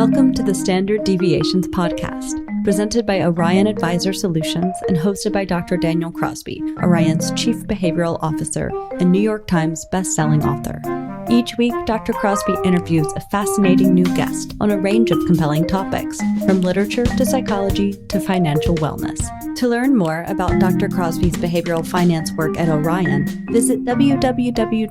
Welcome to the Standard Deviations podcast, presented by Orion Advisor Solutions and hosted by Dr. Daniel Crosby, Orion's Chief Behavioral Officer and New York Times best-selling author. Each week, Dr. Crosby interviews a fascinating new guest on a range of compelling topics, from literature to psychology to financial wellness. To learn more about Dr. Crosby's behavioral finance work at Orion, visit www.orion.com.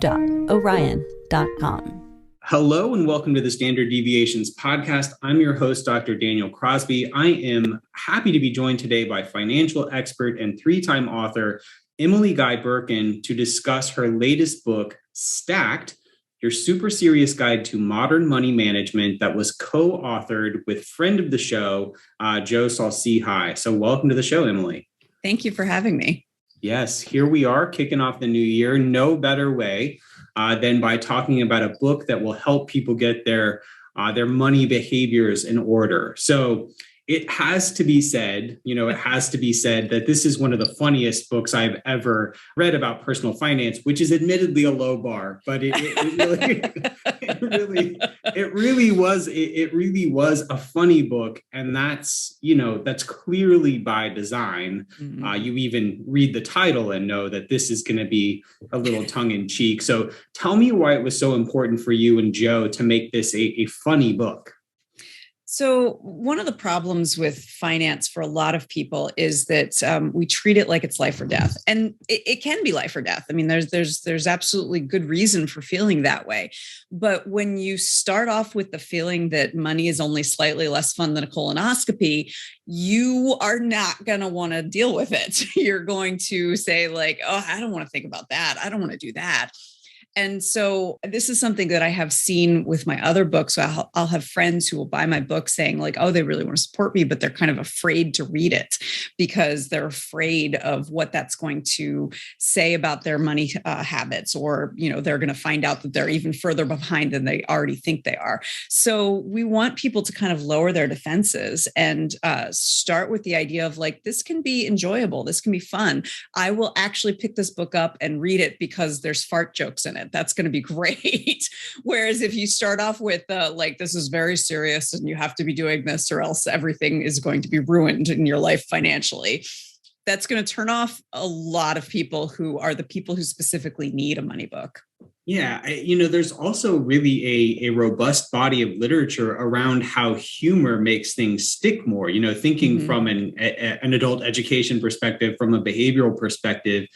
Hello and welcome to the Standard Deviations podcast. I'm your host, Dr. Daniel Crosby. I am happy to be joined today by financial expert and three-time author Emily Guy Birken to discuss her latest book, Stacked, Your Super Serious Guide to Modern Money Management, that was co-authored with friend of the show, Joe Saul-Sehy. So welcome to the show, Emily. Thank you for having me. Yes, here we are kicking off the new year. No better way than by talking about a book that will help people get their money behaviors in order. So it has to be said, that this is one of the funniest books I've ever read about personal finance, which is admittedly a low bar, but it really was a funny book. And that's clearly by design. Mm-hmm. You even read the title and know that this is going to be a little tongue in cheek. So tell me why it was so important for you and Joe to make this a funny book. So one of the problems with finance for a lot of people is that we treat it like it's life or death, and it can be life or death. I mean, there's absolutely good reason for feeling that way. But when you start off with the feeling that money is only slightly less fun than a colonoscopy, you are not going to want to deal with it. You're going to say like, oh, I don't want to think about that. I don't want to do that. And so this is something that I have seen with my other books. So I'll have friends who will buy my book saying like, oh, they really want to support me, but they're kind of afraid to read it because they're afraid of what that's going to say about their money habits, or, they're going to find out that they're even further behind than they already think they are. So we want people to kind of lower their defenses and start with the idea of like, this can be enjoyable. This can be fun. I will actually pick this book up and read it because there's fart jokes in it. That's going to be great. Whereas if you start off with like, this is very serious and you have to be doing this or else everything is going to be ruined in your life financially, that's going to turn off a lot of people who are the people who specifically need a money book. Yeah. There's also really a robust body of literature around how humor makes things stick more, thinking mm-hmm. from an adult education perspective, from a behavioral perspective.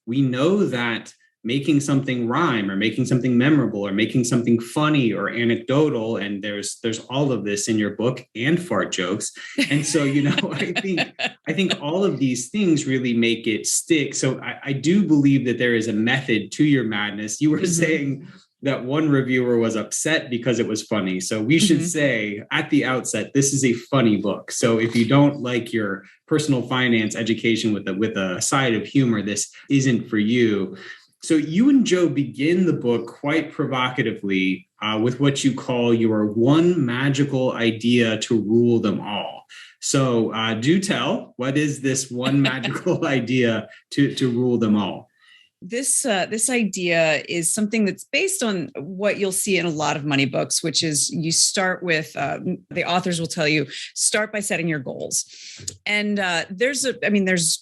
We know that making something rhyme or making something memorable or making something funny or anecdotal. And there's all of this in your book and fart jokes. And so, I think all of these things really make it stick. So I do believe that there is a method to your madness. You were mm-hmm. saying that one reviewer was upset because it was funny. So we should mm-hmm. say at the outset, this is a funny book. So if you don't like your personal finance education with a side of humor, this isn't for you. So you and Joe begin the book quite provocatively with what you call your one magical idea to rule them all. So do tell, what is this one magical idea to rule them all? This idea is something that's based on what you'll see in a lot of money books, which is you start with, the authors will tell you, start by setting your goals. And there's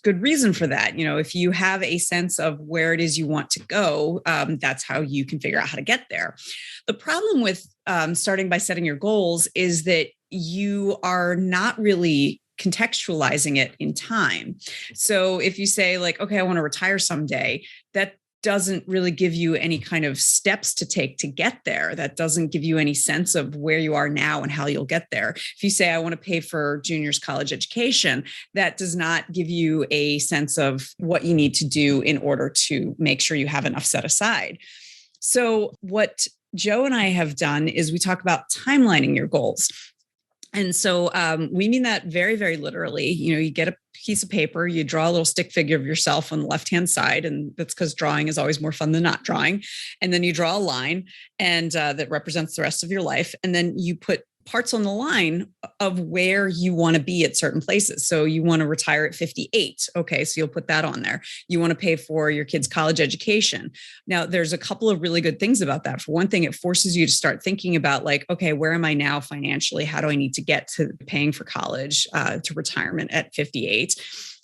good reason for that. If you have a sense of where it is you want to go, that's how you can figure out how to get there. The problem with starting by setting your goals is that you are not really contextualizing it in time. So if you say like, okay, I want to retire someday, that doesn't really give you any kind of steps to take to get there. That doesn't give you any sense of where you are now and how you'll get there. If you say, I want to pay for junior's college education, that does not give you a sense of what you need to do in order to make sure you have enough set aside. So what Joe and I have done is we talk about timelining your goals. And so we mean that very, very literally. You get a piece of paper, you draw a little stick figure of yourself on the left-hand side, and that's because drawing is always more fun than not drawing. And then you draw a line and that represents the rest of your life. And then you put parts on the line of where you want to be at certain places. So you want to retire at 58. Okay, so you'll put that on there. You want to pay for your kids' college education. Now, there's a couple of really good things about that. For one thing, it forces you to start thinking about like, okay, where am I now financially? How do I need to get to paying for college, to retirement at 58?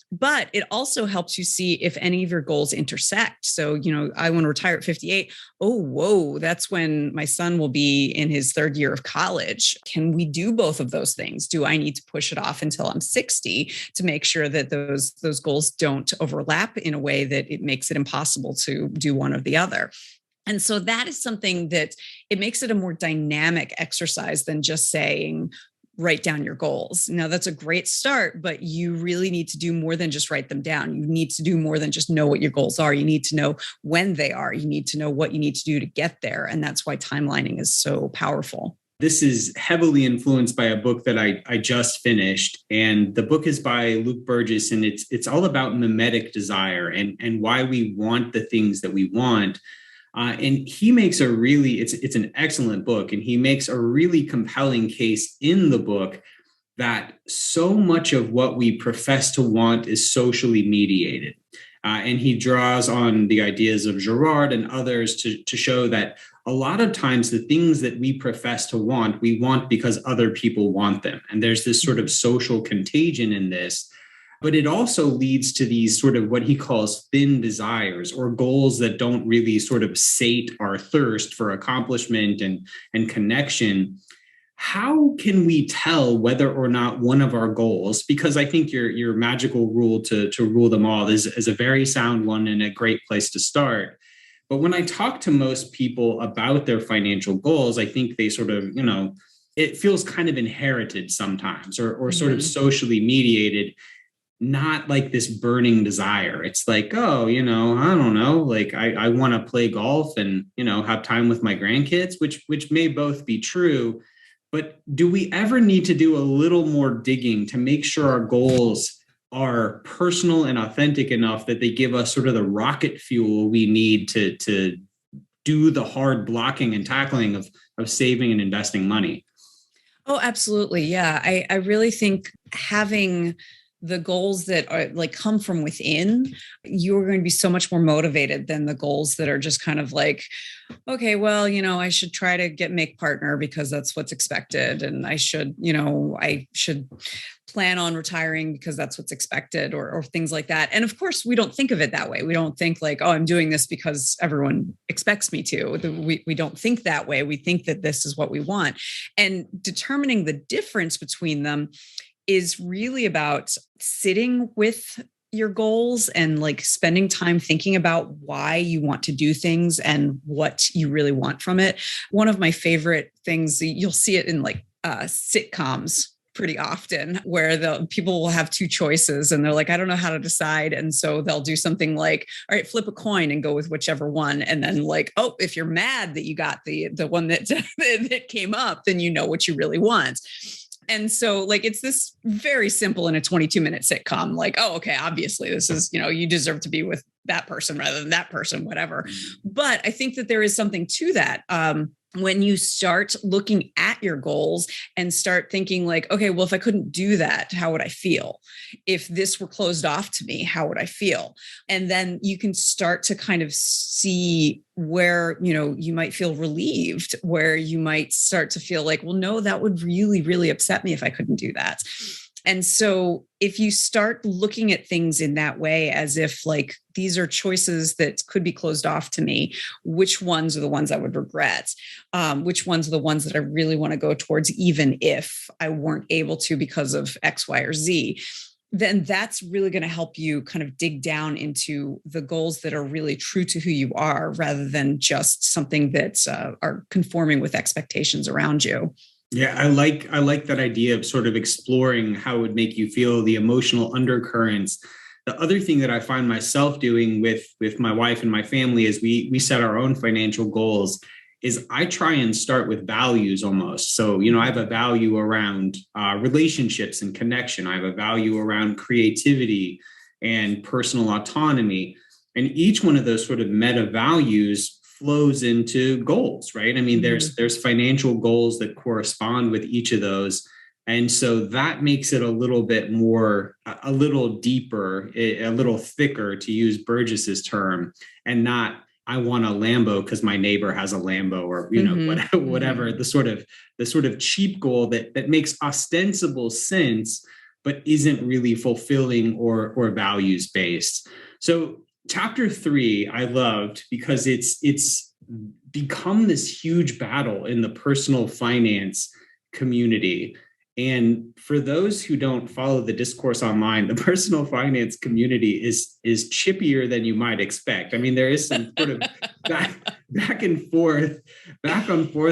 But it also helps you see if any of your goals intersect. So, I want to retire at 58. Oh, whoa, that's when my son will be in his third year of college. Can we do both of those things? Do I need to push it off until I'm 60 to make sure that those goals don't overlap in a way that it makes it impossible to do one or the other? And so that is something that it makes it a more dynamic exercise than just saying, write down your goals. Now, that's a great start, but you really need to do more than just write them down. You need to do more than just know what your goals are. You need to know when they are. You need to know what you need to do to get there. And that's why timelining is so powerful. This is heavily influenced by a book that I just finished. And the book is by Luke Burgess, and it's all about mimetic desire and why we want the things that we want. And he makes it's an excellent book, and he makes a really compelling case in the book that so much of what we profess to want is socially mediated. And he draws on the ideas of Girard and others to show that a lot of times the things that we profess to want, we want because other people want them. And there's this sort of social contagion in this. But it also leads to these sort of what he calls thin desires, or goals that don't really sort of sate our thirst for accomplishment and connection. How can we tell whether or not one of our goals, because I think your magical rule to rule them all is a very sound one and a great place to start. But when I talk to most people about their financial goals, I think they sort of, it feels kind of inherited sometimes or sort of socially mediated. Not like this burning desire. It's like, oh, I don't know, like I want to play golf and, have time with my grandkids, which may both be true. But do we ever need to do a little more digging to make sure our goals are personal and authentic enough that they give us sort of the rocket fuel we need to do the hard blocking and tackling of saving and investing money? Oh, absolutely. Yeah. I really think having the goals that are like come from within, you're going to be so much more motivated than the goals that are just kind of like, okay, well, I should try to make partner because that's what's expected. And I should plan on retiring because that's what's expected or things like that. And of course, we don't think of it that way. We don't think like, oh, I'm doing this because everyone expects me to. We don't think that way. We think that this is what we want. And determining the difference between them is really about sitting with your goals and like spending time thinking about why you want to do things and what you really want from it. One of my favorite things, you'll see it in like sitcoms pretty often, where the people will have two choices and they're like, I don't know how to decide. And so they'll do something like, all right, flip a coin and go with whichever one. And then like, oh, if you're mad that you got the one that that came up, then you know what you really want. And so like, it's this very simple in a 22-minute sitcom, like, oh, okay, obviously this is, you deserve to be with that person rather than that person, whatever. But I think that there is something to that. When you start looking at your goals and start thinking like, okay, well, if I couldn't do that, how would I feel? If this were closed off to me, how would I feel? And then you can start to kind of see where, you might feel relieved, where you might start to feel like, well, no, that would really, really upset me if I couldn't do that. And so if you start looking at things in that way, as if like, these are choices that could be closed off to me, which ones are the ones I would regret? Which ones are the ones that I really want to go towards, even if I weren't able to because of X, Y, or Z? Then that's really going to help you kind of dig down into the goals that are really true to who you are, rather than just something that are conforming with expectations around you. Yeah, I like that idea of sort of exploring how it would make you feel, the emotional undercurrents. The other thing that I find myself doing with my wife and my family as we set our own financial goals is I try and start with values almost. So, I have a value around relationships and connection. I have a value around creativity and personal autonomy. And each one of those sort of meta values flows into goals, right? I mean, there's financial goals that correspond with each of those. And so that makes it a little bit more, a little deeper, a little thicker, to use Burgess's term, and not, I want a Lambo because my neighbor has a Lambo, or, whatever, the sort of cheap goal that makes ostensible sense, but isn't really fulfilling or values based. So chapter 3, I loved because it's become this huge battle in the personal finance community. And for those who don't follow the discourse online, the personal finance community is chippier than you might expect. I mean, there is some sort of back and forth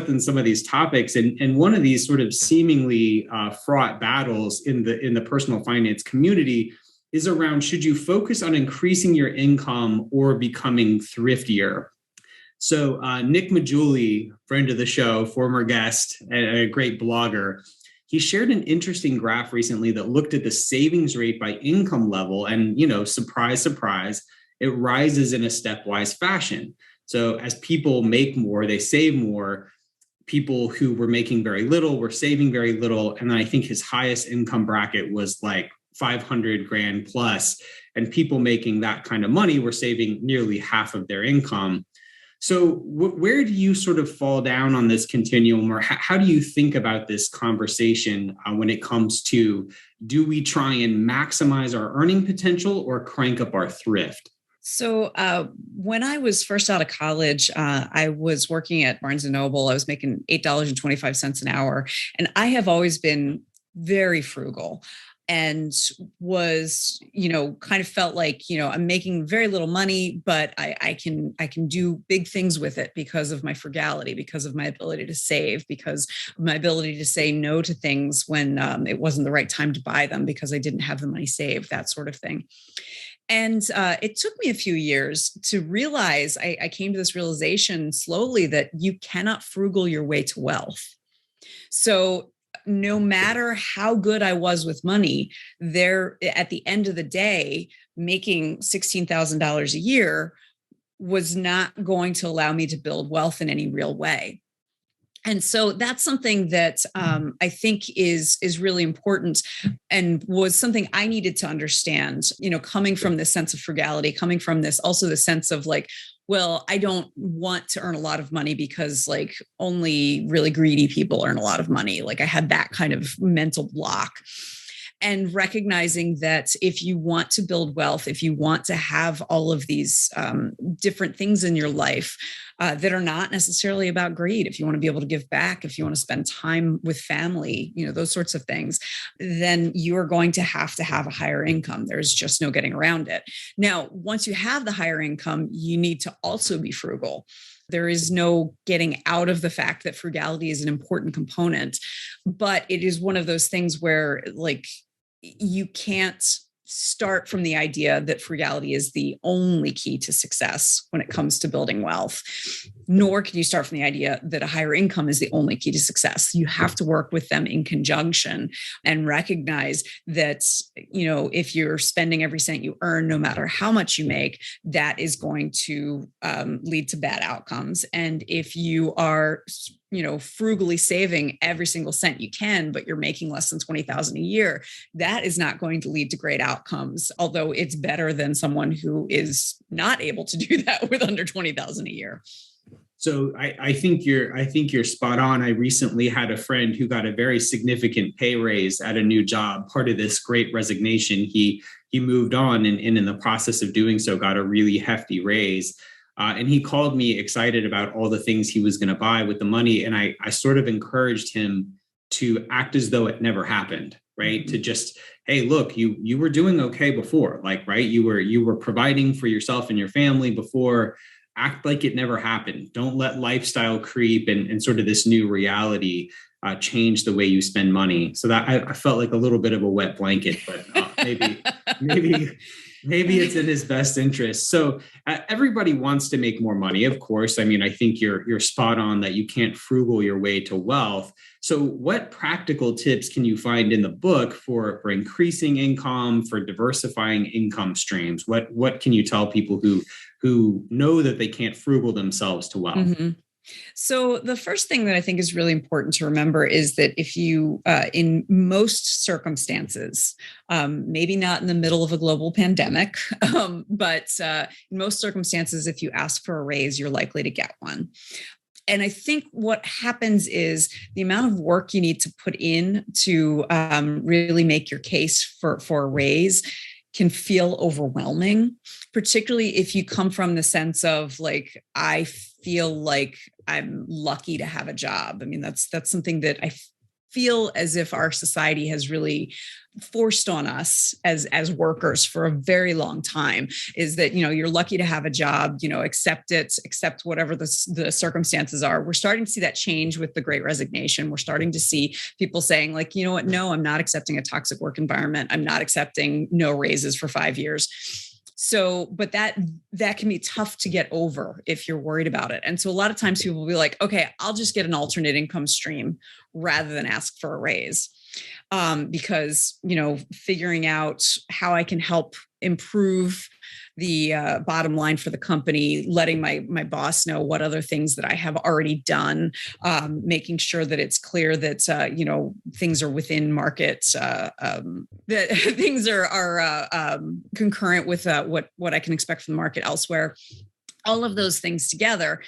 in some of these topics. And one of these sort of seemingly fraught battles in the personal finance community is around, should you focus on increasing your income or becoming thriftier? So Nick Majuli, friend of the show, former guest, and a great blogger, he shared an interesting graph recently that looked at the savings rate by income level. And, surprise, surprise, it rises in a stepwise fashion. So as people make more, they save more. People who were making very little were saving very little. And then I think his highest income bracket was like 500 grand plus. And people making that kind of money were saving nearly half of their income. So where do you sort of fall down on this continuum, or how do you think about this conversation when it comes to, do we try and maximize our earning potential or crank up our thrift? So when I was first out of college, I was working at Barnes & Noble. I was making $8.25 an hour. And I have always been very frugal, and was, kind of felt like, I'm making very little money, but I can do big things with it because of my frugality, because of my ability to save, because of my ability to say no to things when it wasn't the right time to buy them because I didn't have the money saved, that sort of thing. And it took me a few years to realize, I came to this realization slowly, that you cannot frugal your way to wealth. So no matter how good I was with money, there at the end of the day, making $16,000 a year was not going to allow me to build wealth in any real way. And so that's something that I think is really important, and was something I needed to understand, coming from this sense of frugality, coming from this also the sense of like, well, I don't want to earn a lot of money because like only really greedy people earn a lot of money. Like I had that kind of mental block. And recognizing that if you want to build wealth, if you want to have all of these different things in your life that are not necessarily about greed, if you want to be able to give back, if you want to spend time with family, those sorts of things, then you are going to have a higher income. There's just no getting around it. Now, once you have the higher income, you need to also be frugal. There is no getting out of the fact that frugality is an important component, but it is one of those things where like you can't start from the idea that frugality is the only key to success when it comes to building wealth, nor can you start from the idea that a higher income is the only key to success. You have to work with them in conjunction and recognize that, if you're spending every cent you earn, no matter how much you make, that is going to lead to bad outcomes. And if you are frugally saving every single cent you can, but you're making less than $20,000 a year, that is not going to lead to great outcomes. Although it's better than someone who is not able to do that with under $20,000 a year. So I think you're spot on. I recently had a friend who got a very significant pay raise at a new job. Part of this great resignation, he moved on, and in the process of doing so, got a really hefty raise. And he called me excited about all the things he was going to buy with the money. And I sort of encouraged him to act as though it never happened, right? Mm-hmm. To just, hey, look, you were doing okay before, like, right? You were providing for yourself and your family before. Act like it never happened. Don't let lifestyle creep and sort of this new reality change the way you spend money. So that I felt like a little bit of a wet blanket, but maybe it's in his best interest. So everybody wants to make more money, of course. I mean, I think you're spot on that you can't frugal your way to wealth. So what practical tips can you find in the book for increasing income, for diversifying income streams? What can you tell people who who know that they can't frugal themselves to wealth? Mm-hmm. So the first thing that I think is really important to remember is that if you, in most circumstances, maybe not in the middle of a global pandemic, but in most circumstances, if you ask for a raise, you're likely to get one. And I think what happens is the amount of work you need to put in to really make your case for a raise can feel overwhelming, particularly if you come from the sense of like, I feel like I'm lucky to have a job. I mean, that's something that I feel as if our society has really forced on us as workers for a very long time, is that, you're lucky to have a job, accept it, accept whatever the circumstances are. We're starting to see that change with the Great Resignation. We're starting to see people saying like, you know what, no, I'm not accepting a toxic work environment. I'm not accepting no raises for 5 years. So, but that can be tough to get over if you're worried about it. And so a lot of times people will be like, okay, I'll just get an alternate income stream rather than ask for a raise. Because, figuring out how I can help improve the bottom line for the company, letting my boss know what other things that I have already done, making sure that it's clear that, things are within market, that things are concurrent with what I can expect from the market elsewhere. All of those things together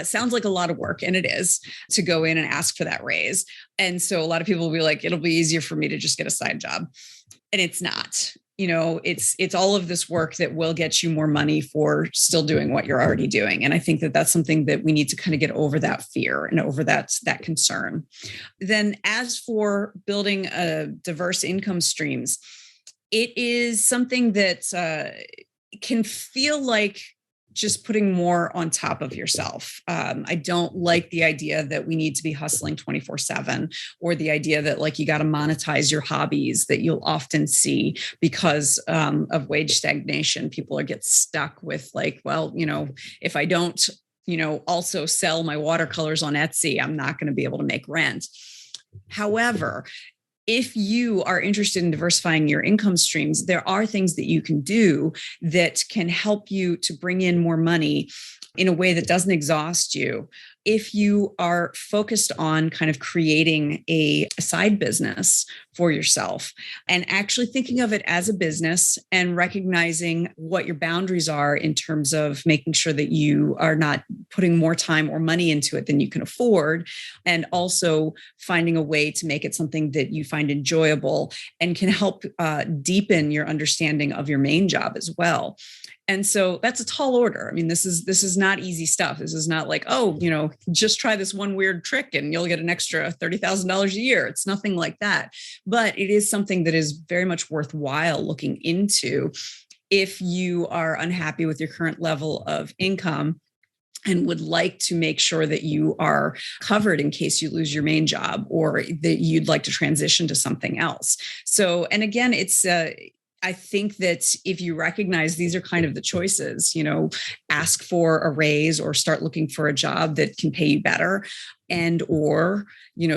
sounds like a lot of work, and it is, to go in and ask for that raise. And so a lot of people will be like, it'll be easier for me to just get a side job. And it's not. It's all of this work that will get you more money for still doing what you're already doing. And I think that that's something that we need to kind of get over, that fear and over that concern. Then as for building diverse income streams, it is something that can feel like just putting more on top of yourself. I don't like the idea that we need to be hustling 24/7, or the idea that like you got to monetize your hobbies that you'll often see because of wage stagnation. People get stuck with like, well, if I don't, also sell my watercolors on Etsy, I'm not going to be able to make rent. However, if you are interested in diversifying your income streams, there are things that you can do that can help you to bring in more money in a way that doesn't exhaust you. If you are focused on kind of creating a side business for yourself and actually thinking of it as a business and recognizing what your boundaries are in terms of making sure that you are not putting more time or money into it than you can afford, and also finding a way to make it something that you find enjoyable and can help deepen your understanding of your main job as well. And so that's a tall order. I mean, this is not easy stuff. This is not like, oh, just try this one weird trick and you'll get an extra $30,000 a year. It's nothing like that. But it is something that is very much worthwhile looking into if you are unhappy with your current level of income and would like to make sure that you are covered in case you lose your main job, or that you'd like to transition to something else. So, and again, it's I think that if you recognize these are kind of the choices, ask for a raise or start looking for a job that can pay you better, and or,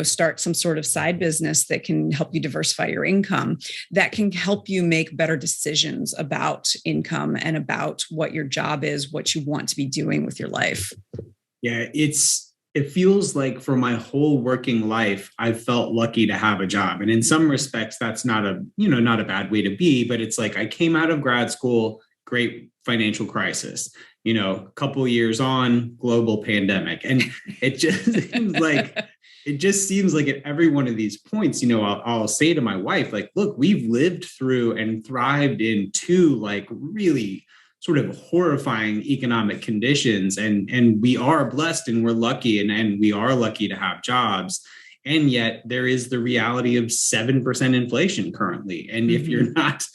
start some sort of side business that can help you diversify your income, that can help you make better decisions about income and about what your job is, what you want to be doing with your life. Yeah, it feels like for my whole working life, I've felt lucky to have a job. And in some respects, that's not a bad way to be, but it's like I came out of grad school, great financial crisis, a couple years on, global pandemic. And it just seems like at every one of these points, I'll say to my wife, like, look, we've lived through and thrived in two like really sort of horrifying economic conditions. And we are blessed and we're lucky and we are lucky to have jobs. And yet there is the reality of 7% inflation currently. And if you're not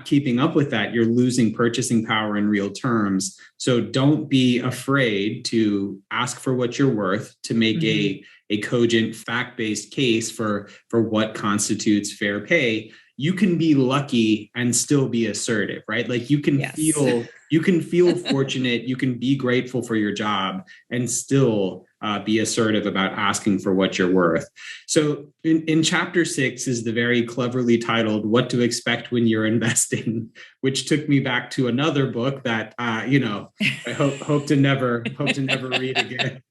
keeping up with that, you're losing purchasing power in real terms. So don't be afraid to ask for what you're worth, to make a a cogent, fact-based case for what constitutes fair pay, you can be lucky and still be assertive, right? Like you can feel fortunate, you can be grateful for your job and still be assertive about asking for what you're worth. So in chapter 6 is the very cleverly titled "What to Expect When You're Investing," which took me back to another book that I hope to never read again.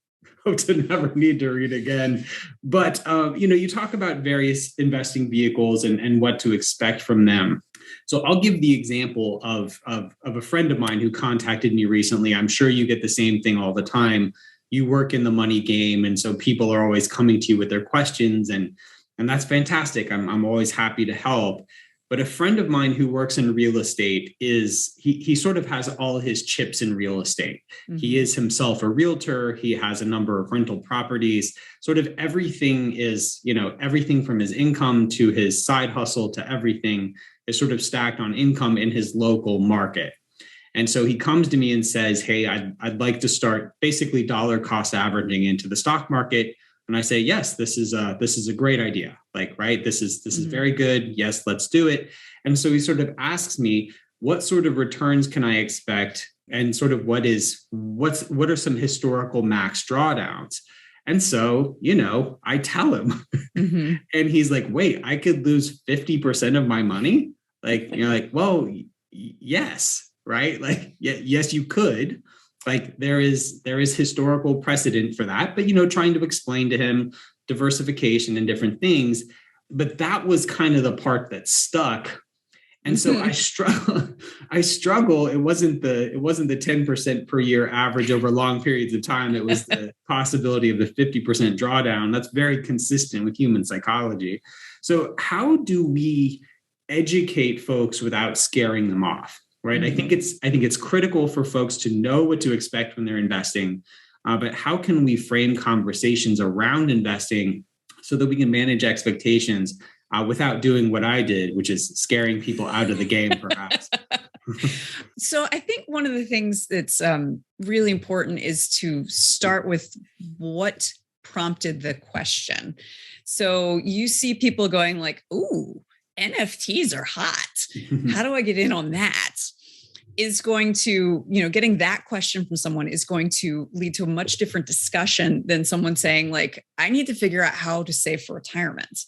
Hope to never need to read again. But, you talk about various investing vehicles and what to expect from them. So I'll give the example of a friend of mine who contacted me recently. I'm sure you get the same thing all the time. You work in the money game. And so people are always coming to you with their questions. And that's fantastic. I'm always happy to help. But a friend of mine who works in real estate he sort of has all his chips in real estate. Mm-hmm. He is himself a realtor. He has a number of rental properties. Sort of everything is, everything from his income to his side hustle to everything is sort of stacked on income in his local market. And so he comes to me and says, hey, I'd like to start basically dollar cost averaging into the stock market. And I say, yes, this is a great idea. Like, right, this is very good. Yes, let's do it. And so he sort of asks me, what sort of returns can I expect? And sort of what are some historical max drawdowns? And so, I tell him, mm-hmm. And he's like, wait, I could lose 50% of my money? Like, well, yes, right? Like, yes, you could. Like there is historical precedent for that, but trying to explain to him diversification and different things. But that was kind of the part that stuck. And so I struggle. It wasn't the 10% per year average over long periods of time. It was the possibility of the 50% drawdown. That's very consistent with human psychology. So how do we educate folks without scaring them off? Right. Mm-hmm. I think it's critical for folks to know what to expect when they're investing. But how can we frame conversations around investing so that we can manage expectations without doing what I did, which is scaring people out of the game, perhaps? So I think one of the things that's really important is to start with what prompted the question. So you see people going like, ooh, NFTs are hot. How do I get in on that? Is going to, getting that question from someone is going to lead to a much different discussion than someone saying like, I need to figure out how to save for retirement.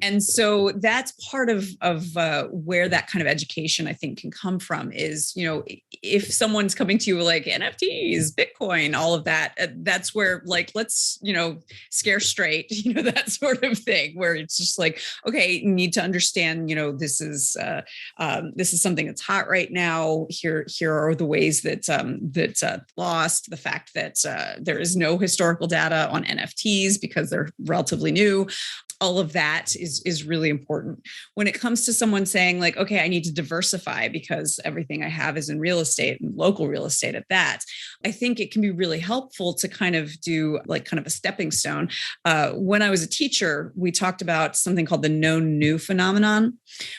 And so that's part of where that kind of education, I think, can come from is, if someone's coming to you like NFTs, Bitcoin, all of that, that's where like, let's, scare straight, that sort of thing, where it's just like, okay, you need to understand, this is something that's hot right now. Here are the ways that lost, the fact that there is no historical data on NFTs because they're relatively new. All of that is really important. When it comes to someone saying like, okay, I need to diversify because everything I have is in real estate and local real estate at that, I think it can be really helpful to kind of do like kind of a stepping stone. When I was a teacher, we talked about something called the known new phenomenon,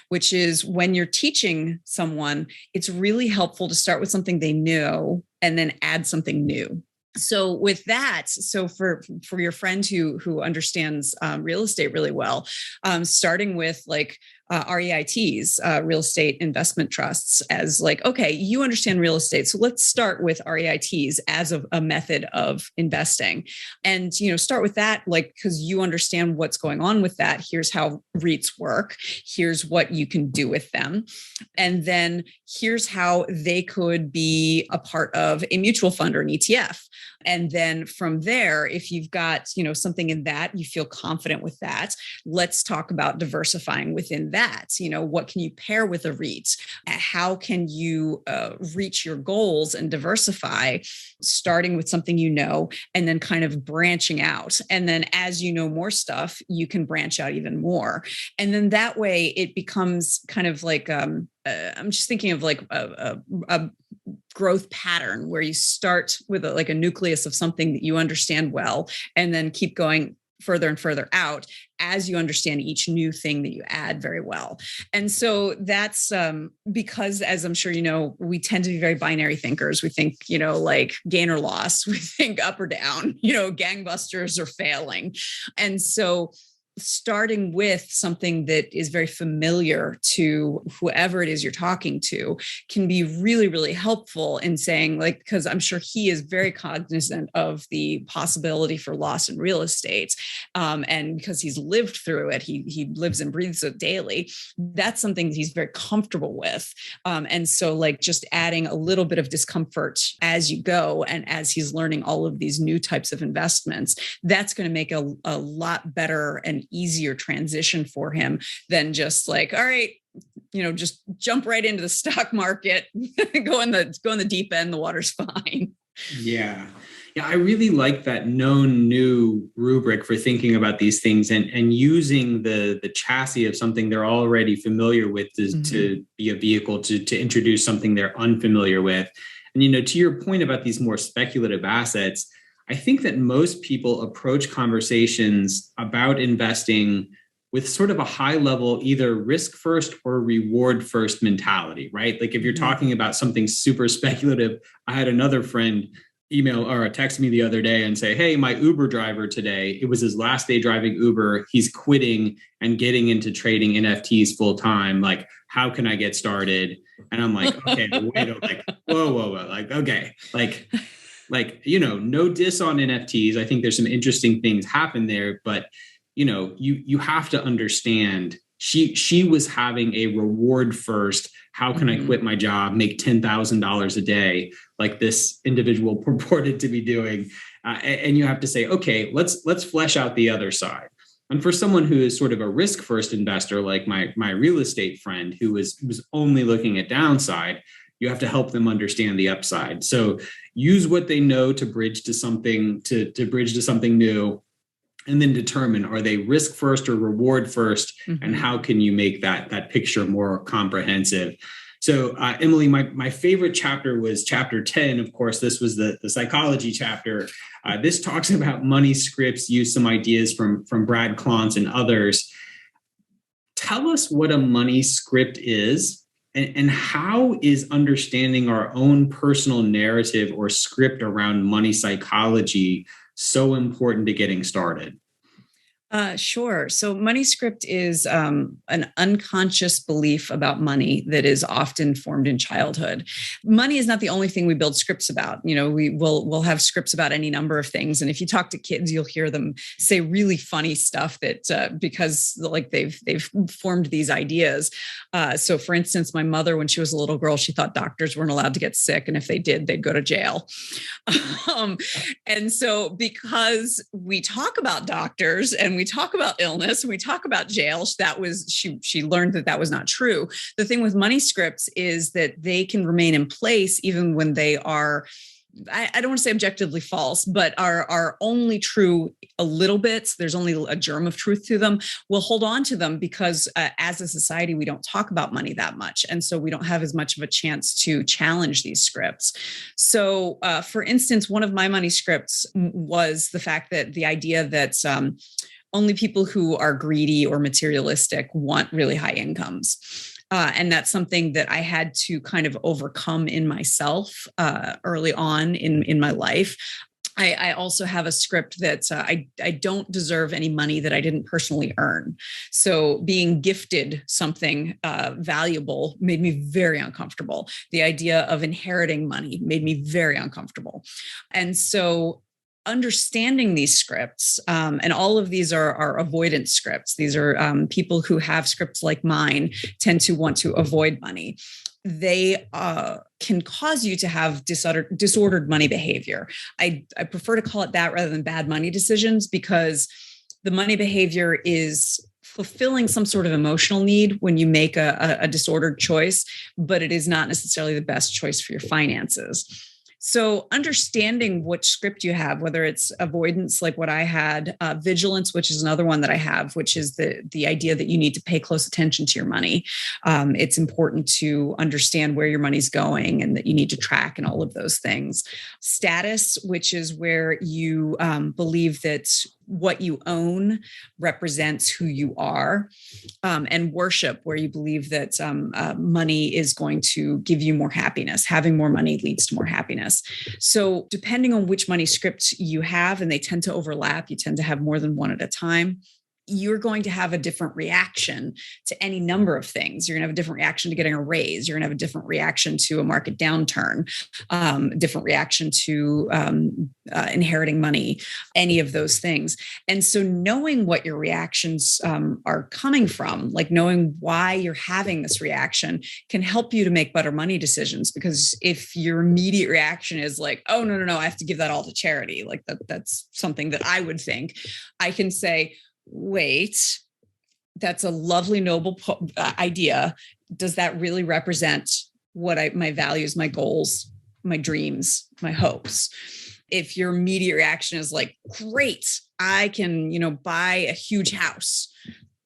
which is when you're teaching someone, it's really helpful to start with something they know and then add something new. So with that, so for your friend who understands real estate really well, starting with like REITs, real estate investment trusts, as like, okay, you understand real estate. So let's start with REITs as a method of investing and, start with that, like, because you understand what's going on with that. Here's how REITs work. Here's what you can do with them. And then here's how they could be a part of a mutual fund or an ETF. And then from there, if you've got, something in that, you feel confident with that, let's talk about diversifying within that. What can you pair with a REIT? How can you reach your goals and diversify, starting with something and then kind of branching out. And then as you know more stuff, you can branch out even more. And then that way it becomes kind of like, I'm just thinking of like a growth pattern where you start with a nucleus of something that you understand well, and then keep going further and further out as you understand each new thing that you add very well. And so that's because, as I'm sure you know, we tend to be very binary thinkers. We think, like gain or loss. We think up or down, gangbusters or failing. And so starting with something that is very familiar to whoever it is you're talking to can be really, really helpful in saying, like, because I'm sure he is very cognizant of the possibility for loss in real estate. And because he's lived through it, he lives and breathes it daily. That's something that he's very comfortable with. And so like just adding a little bit of discomfort as you go, and as he's learning all of these new types of investments, that's going to make a lot better and easier transition for him than just like, all right, just jump right into the stock market, go in the deep end, the water's fine. Yeah. Yeah. I really like that known new rubric for thinking about these things and using the chassis of something they're already familiar with to be a vehicle to introduce something they're unfamiliar with. And, to your point about these more speculative assets, I think that most people approach conversations about investing with sort of a high level, either risk first or reward first mentality, right? Like if you're talking about something super speculative, I had another friend email or text me the other day and say, hey, my Uber driver today, it was his last day driving Uber. He's quitting and getting into trading NFTs full time. Like, how can I get started? And I'm like, okay, wait, like, whoa, like, okay, no diss on NFTs. I think there's some interesting things happen there, but you have to understand she was having a reward first. How can I quit my job, make $10,000 a day, like this individual purported to be doing? And you have to say, okay, let's flesh out the other side. And for someone who is sort of a risk first investor, like my real estate friend who was only looking at downside, you have to help them understand the upside. So use what they know to bridge to something, to bridge to something new, and then determine, are they risk first or reward first? And how can you make that picture more comprehensive? So Emily, my favorite chapter was chapter 10. Of course, this was the psychology chapter. This talks about money scripts, use some ideas from Brad Klontz and others. Tell us what a money script is. And how is understanding our own personal narrative or script around money psychology so important to getting started? Sure. So money script is an unconscious belief about money that is often formed in childhood. Money is not the only thing we build scripts about. We'll have scripts about any number of things. And if you talk to kids, you'll hear them say really funny stuff that because like they've formed these ideas. So for instance, my mother, when she was a little girl, she thought doctors weren't allowed to get sick. And if they did, they'd go to jail. And so because we talk about doctors and we talk about illness and we talk about jail, she learned that was not true. The thing with money scripts is that they can remain in place even when they are, I don't want to say objectively false, but are only true a little bit. So there's only a germ of truth to them. We'll hold on to them because as a society, we don't talk about money that much. And so we don't have as much of a chance to challenge these scripts. So for instance, one of my money scripts was the fact that the idea that only people who are greedy or materialistic want really high incomes. And that's something that I had to kind of overcome in myself early on in my life. I also have a script that I don't deserve any money that I didn't personally earn. So being gifted something valuable made me very uncomfortable. The idea of inheriting money made me very uncomfortable. And so understanding these scripts, and all of these are avoidance scripts. These are people who have scripts like mine tend to want to avoid money. They can cause you to have disordered money behavior. I prefer to call it that rather than bad money decisions, because the money behavior is fulfilling some sort of emotional need when you make a disordered choice, but it is not necessarily the best choice for your finances. So understanding which script you have, whether it's avoidance, like what I had, vigilance, which is another one that I have, which is the idea that you need to pay close attention to your money. It's important to understand where your money's going and that you need to track and all of those things. Status, which is where you believe that what you own represents who you are, and worship, where you believe that money is going to give you more happiness. Having more money leads to more happiness. So depending on which money script you have, and they tend to overlap, you tend to have more than one at a time, you're going to have a different reaction to any number of things. You're going to have a different reaction to getting a raise. You're going to have a different reaction to a market downturn, different reaction to inheriting money, any of those things. And so knowing what your reactions are coming from, like knowing why you're having this reaction, can help you to make better money decisions. Because if your immediate reaction is like, oh, no, I have to give that all to charity, like that's something that I would think, I can say, wait, that's a lovely, noble idea. Does that really represent what my values, my goals, my dreams, my hopes? If your immediate reaction is like, great, I can, buy a huge house,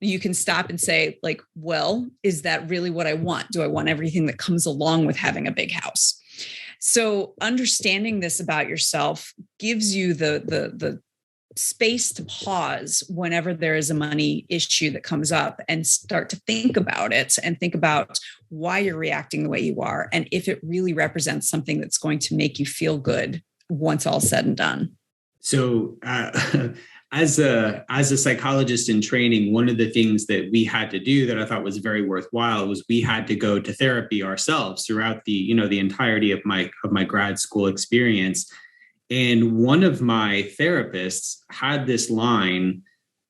you can stop and say, like, well, is that really what I want? Do I want everything that comes along with having a big house? So understanding this about yourself gives you the space to pause whenever there is a money issue that comes up, and start to think about it and think about why you're reacting the way you are, and if it really represents something that's going to make you feel good once all's said and done. So as a psychologist in training, one of the things that we had to do that I thought was very worthwhile was we had to go to therapy ourselves throughout the entirety of my grad school experience. And one of my therapists had this line,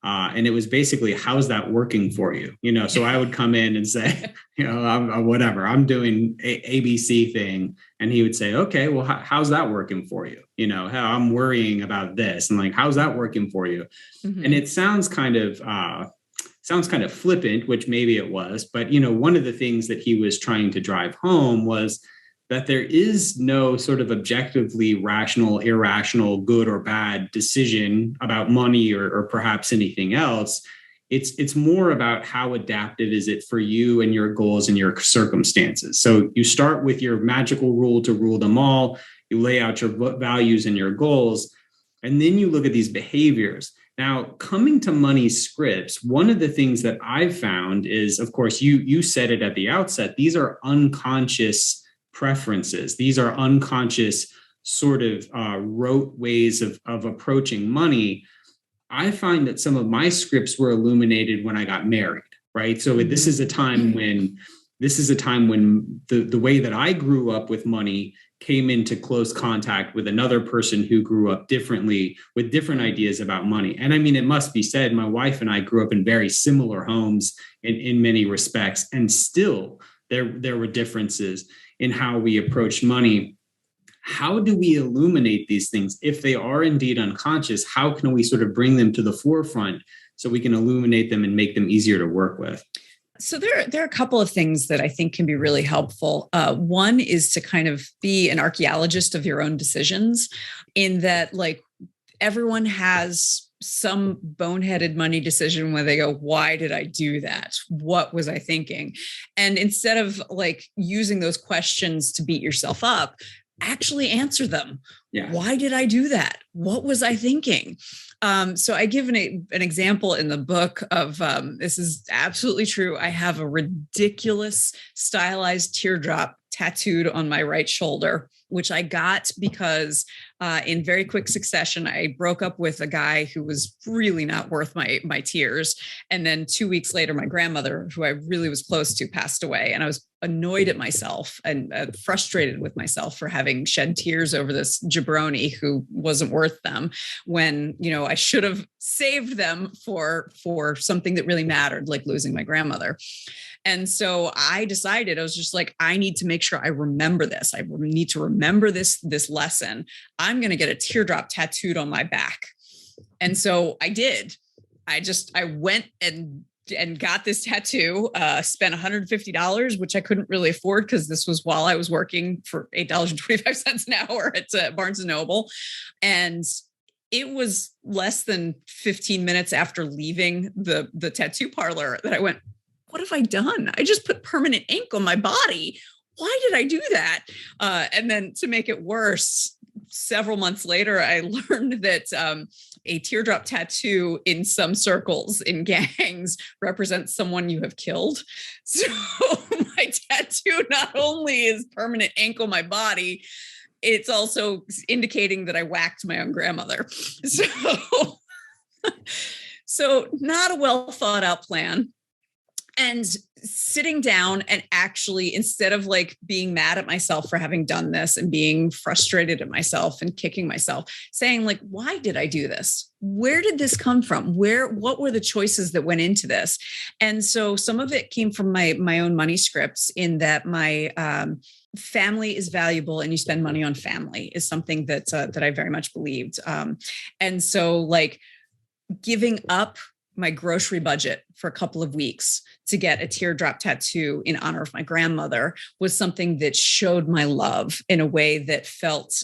and it was basically, how's that working for you? So I would come in and say, I'm doing ABC thing. And he would say, okay, well, how's that working for you? How I'm worrying about this. And like, how's that working for you? Mm-hmm. And it sounds kind of flippant, which maybe it was. But, one of the things that he was trying to drive home was that there is no sort of objectively rational, irrational, good or bad decision about money or perhaps anything else. It's more about how adaptive is it for you and your goals and your circumstances. So you start with your magical rule to rule them all. You lay out your values and your goals, and then you look at these behaviors. Now, coming to money scripts, one of the things that I've found is, of course, you said it at the outset, these are unconscious preferences. These are unconscious sort of rote ways of approaching money. I find that some of my scripts were illuminated when I got married, right? So this is a time when the way that I grew up with money came into close contact with another person who grew up differently with different ideas about money. And I mean, it must be said, my wife and I grew up in very similar homes in many respects, and still there were differences in how we approach money. How do we illuminate these things? If they are indeed unconscious, how can we sort of bring them to the forefront so we can illuminate them and make them easier to work with? So there are a couple of things that I think can be really helpful. One is to kind of be an archaeologist of your own decisions, in that, like, everyone has some boneheaded money decision where they go, why did I do that? What was I thinking? And instead of like using those questions to beat yourself up, actually answer them. Yeah. Why did I do that? What was I thinking? So I give an example in the book of, this is absolutely true. I have a ridiculous stylized teardrop tattooed on my right shoulder, which I got because in very quick succession, I broke up with a guy who was really not worth my tears. And then 2 weeks later, my grandmother, who I really was close to, passed away. And I was annoyed at myself and frustrated with myself for having shed tears over this jabroni who wasn't worth them, when, I should have saved them for something that really mattered, like losing my grandmother. And so I decided, I was just like, I need to make sure I remember this. I need to remember this lesson. I'm going to get a teardrop tattooed on my back. And so I did. I went and got this tattoo, spent $150, which I couldn't really afford because this was while I was working for $8.25 an hour at Barnes & Noble. And it was less than 15 minutes after leaving the tattoo parlor that I went, what have I done? I just put permanent ink on my body. Why did I do that? And then to make it worse, several months later, I learned that a teardrop tattoo in some circles in gangs represents someone you have killed. So my tattoo not only is permanent ink on my body, it's also indicating that I whacked my own grandmother. So not a well thought out plan. And sitting down and actually, instead of like being mad at myself for having done this and being frustrated at myself and kicking myself, saying like, why did I do this? Where did this come from? What were the choices that went into this? And so some of it came from my own money scripts, in that my family is valuable and you spend money on family is something that I very much believed. And so like giving up my grocery budget for a couple of weeks to get a teardrop tattoo in honor of my grandmother was something that showed my love in a way that felt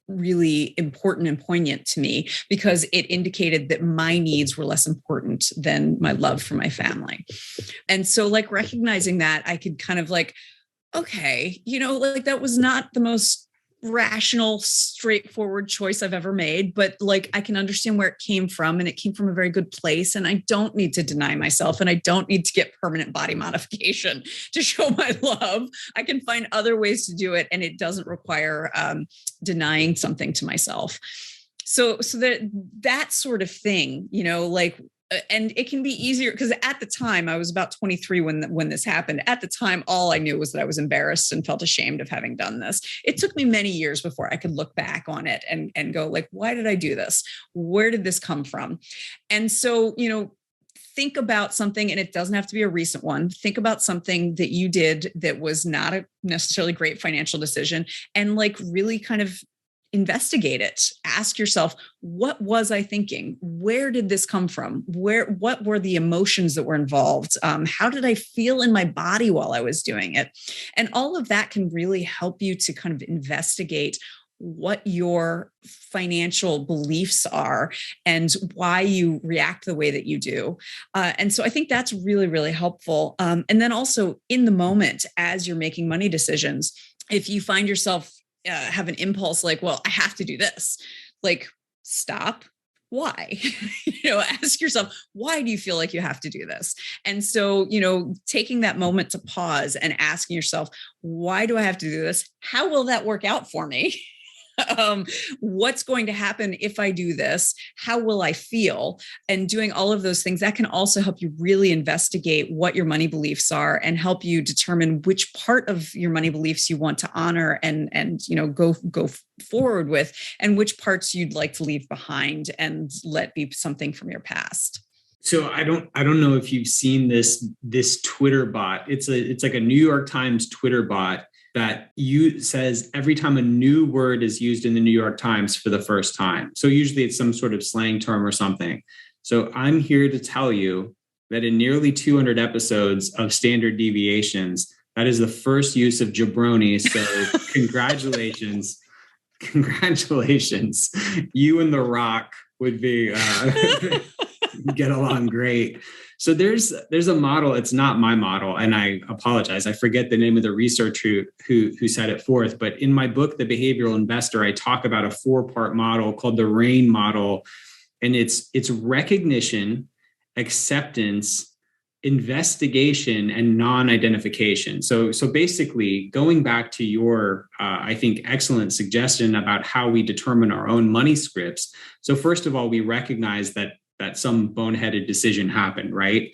really important and poignant to me, because it indicated that my needs were less important than my love for my family. And so like recognizing that, I could kind of like, okay, like that was not the most rational, straightforward choice I've ever made, but like I can understand where it came from, and it came from a very good place. And I don't need to deny myself, and I don't need to get permanent body modification to show my love. I can find other ways to do it, and it doesn't require denying something to myself. So that sort of thing, like. And it can be easier because at the time I was about 23 when this happened. At the time, all I knew was that I was embarrassed and felt ashamed of having done this. It took me many years before I could look back on it and go like, why did I do this? Where did this come from? And so, think about something, and it doesn't have to be a recent one. Think about something that you did that was not a necessarily great financial decision, and like really kind of investigate it. Ask yourself, what was I thinking? Where did this come from? What were the emotions that were involved? How did I feel in my body while I was doing it? And all of that can really help you to kind of investigate what your financial beliefs are and why you react the way that you do. And so I think that's really, really helpful. And then also in the moment, as you're making money decisions, if you find yourself have an impulse like, well, I have to do this, like, stop. Why? Ask yourself, why do you feel like you have to do this? And so, taking that moment to pause and asking yourself, why do I have to do this? How will that work out for me? What's going to happen if I do this? How will I feel? And doing all of those things, that can also help you really investigate what your money beliefs are and help you determine which part of your money beliefs you want to honor and go forward with, and which parts you'd like to leave behind and let be something from your past. So I don't know if you've seen this Twitter bot. It's like a New York Times Twitter bot that says every time a new word is used in the New York Times for the first time. So usually it's some sort of slang term or something. So I'm here to tell you that in nearly 200 episodes of Standard Deviations, that is the first use of jabroni. So congratulations. Congratulations. You and The Rock would be get along great. So there's a model. It's not my model, and I apologize. I forget the name of the researcher who set it forth. But in my book, The Behavioral Investor, I talk about a 4-part model called the RAIN model, and it's recognition, acceptance, investigation, and non-identification. So basically, going back to your, I think, excellent suggestion about how we determine our own money scripts. So first of all, we recognize that some boneheaded decision happened, right?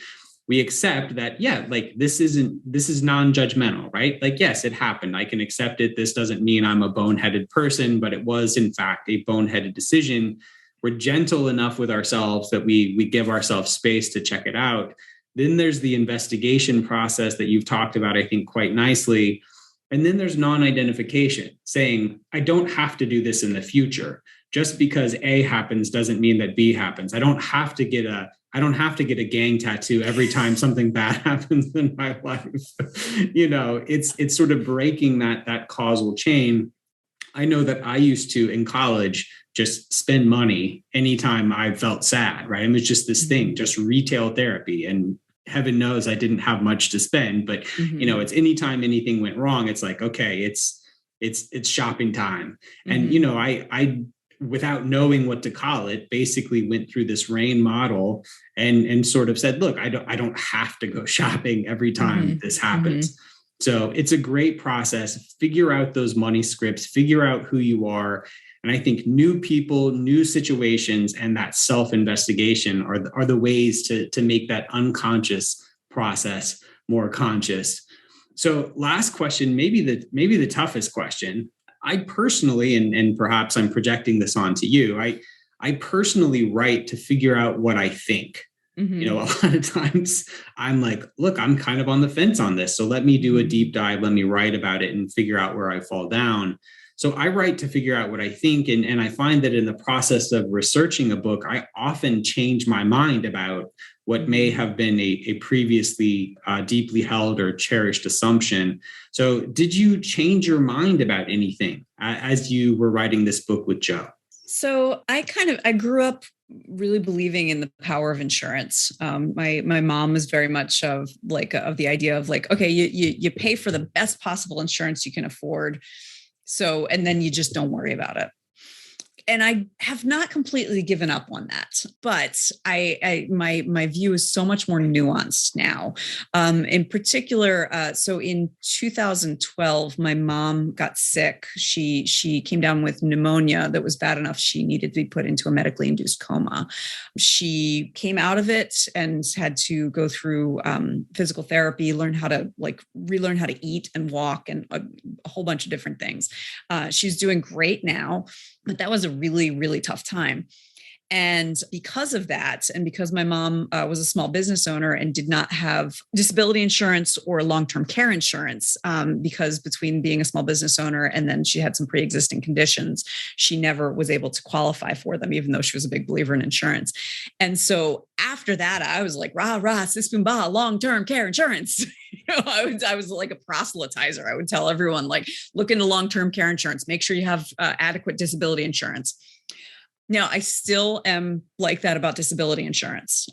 We accept that, yeah, like this is non-judgmental, right? Like, yes, it happened. I can accept it. This doesn't mean I'm a boneheaded person, but it was in fact a boneheaded decision. We're gentle enough with ourselves that we give ourselves space to check it out. Then there's the investigation process that you've talked about, I think, quite nicely. And then there's non-identification, saying, I don't have to do this in the future. Just because A happens doesn't mean that B happens. I don't have to get a gang tattoo every time something bad happens in my life. It's sort of breaking that causal chain. I know that I used to, in college, just spend money anytime I felt sad, right? It was just this thing, just retail therapy. And heaven knows I didn't have much to spend, but it's anytime anything went wrong, it's like, okay, it's it's shopping time. And, you know, I without knowing what to call it, basically went through this RAIN model and sort of said, look, I don't have to go shopping every time this happens. So it's a great process. Figure out those money scripts, figure out who you are. And I think new people, new situations, and that self-investigation are the ways to make that unconscious process more conscious. So last question, maybe the toughest question. I personally, and perhaps I'm projecting this onto you, I personally write to figure out what I think. You know, a lot of times I'm like, look, I'm kind of on the fence on this. So let me do a deep dive. Let me write about it and figure out where I fall down. So I write to figure out what I think. And I find that in the process of researching a book, I often change my mind about what may have been a previously deeply held or cherished assumption. So did you change your mind about anything as you were writing this book with Joe? So I grew up really believing in the power of insurance. My mom was very much of the idea of like, okay, you pay for the best possible insurance you can afford. So, and then you just don't worry about it. And I have not completely given up on that, but my view is so much more nuanced now. In particular, so in 2012, my mom got sick. She came down with pneumonia that was bad enough she needed to be put into a medically induced coma. She came out of it and had to go through physical therapy, relearn how to eat and walk, and a whole bunch of different things. She's doing great now. But that was a really, really tough time. And because of that, and because my mom was a small business owner and did not have disability insurance or long-term care insurance, because between being a small business owner and then she had some pre-existing conditions, she never was able to qualify for them, even though she was a big believer in insurance. And so after that, I was like, rah, rah, sispumba, long-term care insurance. I was like a proselytizer. I would tell everyone, like, look into long-term care insurance, make sure you have adequate disability insurance. Now, I still am like that about disability insurance,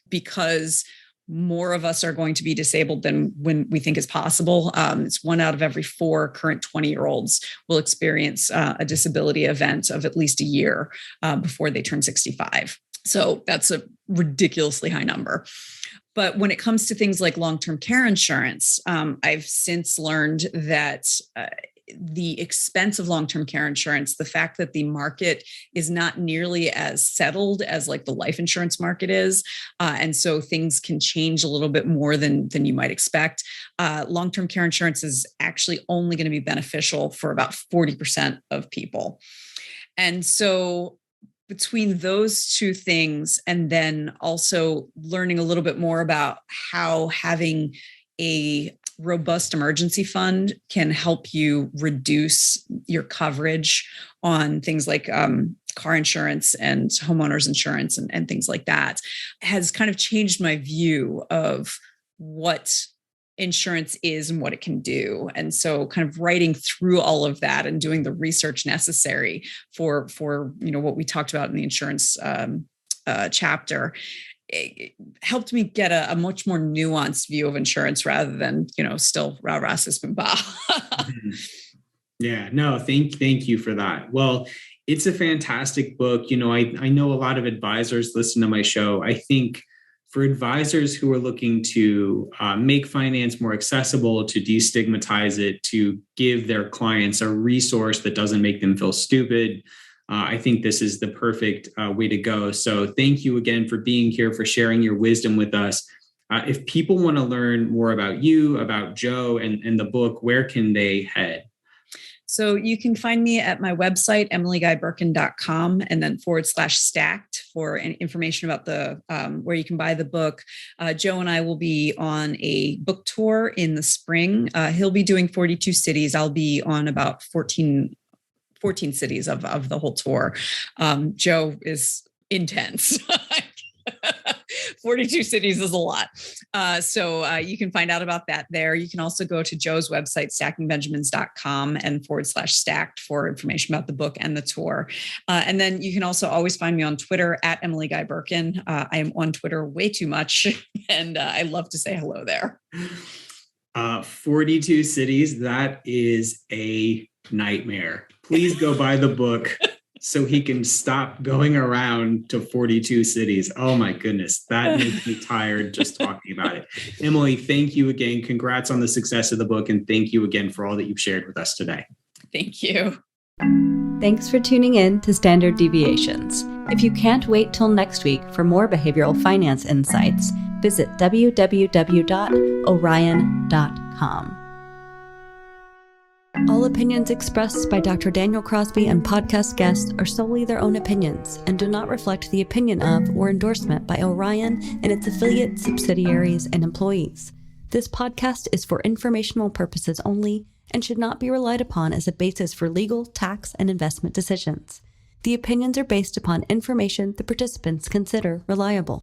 because more of us are going to be disabled than when we think is possible. It's 1 out of every 4 current 20-year-olds will experience a disability event of at least a year before they turn 65. So that's a ridiculously high number. But when it comes to things like long-term care insurance, I've since learned that the expense of long-term care insurance, the fact that the market is not nearly as settled as like the life insurance market is. And so things can change a little bit more than you might expect. Long-term care insurance is actually only going to be beneficial for about 40% of people. And so between those two things, and then also learning a little bit more about how having a robust emergency fund can help you reduce your coverage on things like car insurance and homeowners insurance and things like that, has kind of changed my view of what insurance is and what it can do. And so kind of writing through all of that and doing the research necessary for what we talked about in the insurance chapter, it helped me get a much more nuanced view of insurance rather than, still rah, rah, sispin, bah. Yeah, no, thank you for that. Well, it's a fantastic book. I know a lot of advisors listen to my show. I think for advisors who are looking to make finance more accessible, to destigmatize it, to give their clients a resource that doesn't make them feel stupid, I think this is the perfect way to go. So thank you again for being here, for sharing your wisdom with us. If people want to learn more about you, about Joe and the book, where can they head? So you can find me at my website, emilyguyberken.com, and then /stacked for any information about the where you can buy the book. Joe and I will be on a book tour in the spring. He'll be doing 42 cities. I'll be on about 14 cities of the whole tour. Joe is intense. 42 cities is a lot. So you can find out about that there. You can also go to Joe's website, stackingbenjamins.com and /stacked for information about the book and the tour. And then you can also always find me on Twitter at Emily Guy Birken. I am on Twitter way too much, and I love to say hello there. 42 cities, that is a nightmare. Please go buy the book so he can stop going around to 42 cities. Oh my goodness, that makes me tired just talking about it. Emily, thank you again. Congrats on the success of the book, and thank you again for all that you've shared with us today. Thank you. Thanks for tuning in to Standard Deviations. If you can't wait till next week for more behavioral finance insights, visit www.orion.com. All opinions expressed by Dr. Daniel Crosby and podcast guests are solely their own opinions and do not reflect the opinion of or endorsement by Orion and its affiliates, subsidiaries, and employees. This podcast is for informational purposes only and should not be relied upon as a basis for legal, tax, and investment decisions. The opinions are based upon information the participants consider reliable.